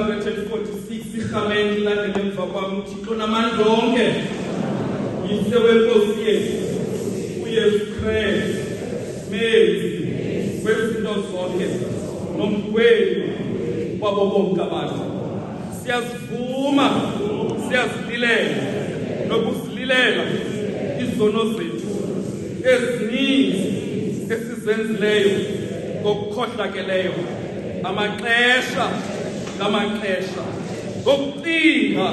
146 ihlamente landele emva kwami uThixo namandla onke yise wenkosi yethu uYesu Kristu menzi wezinto zonke nomkhweli wabo bonke abantu. Siyazivuma siyazililela nokuzililela izono zethu eziningi esizenzileyo ngokukhohlakeleyo amaxesha ngamaxesha ngokucinga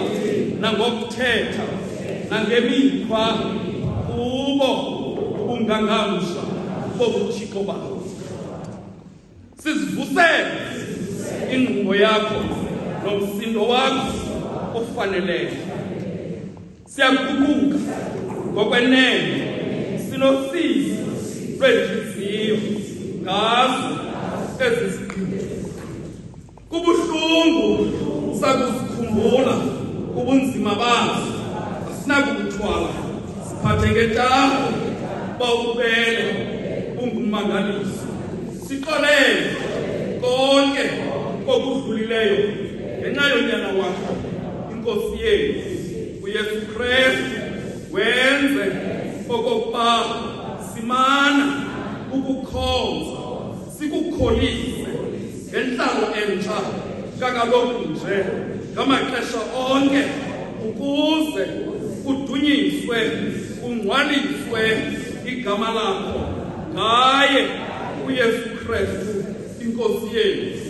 nangokuthetha nangemikhwa kubo ubungangamsha bobuthixo bakho. Sizivusele ingqubo yakho nomsindo wakho ofaneleyo. Siyaguquka ngokwenene sinosizi lwenhliziyo ngazo ezi zigqibo. Kubuhlungu sakuzikhumbula ubunzima bazo asinakubuthwala siphatheke ntaho bawubele ungumangaliso. Sixolele konke kokudlulileyo ngenxa yonyana wakho inkosi yethu uYesu Kristu. Wenze okokuba simana ukukhonza sikukholise ngenhlalo entsha kakaloku nje ngamaxesha onke ukuze kudunyiswe kungcwaliswe igama lakho ngaye uYesu Kristu inkosi yethu.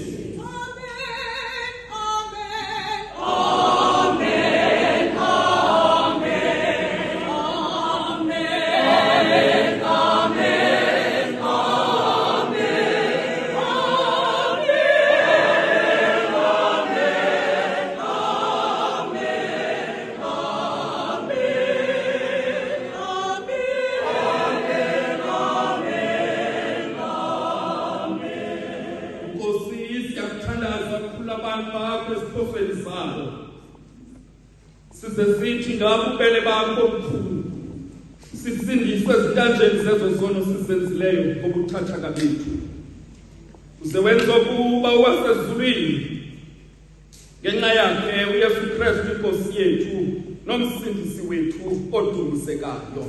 Sithi ngabubele bakho obukhulu sisindiswe ezintanjeni zezo zono sizenzileyo ngobuthathaka bethu. Uze wenza ukuba wasezulwini ngenxa yakhe uYesu Kristu inkosi yethu nomsindisi wethu odumisekayo.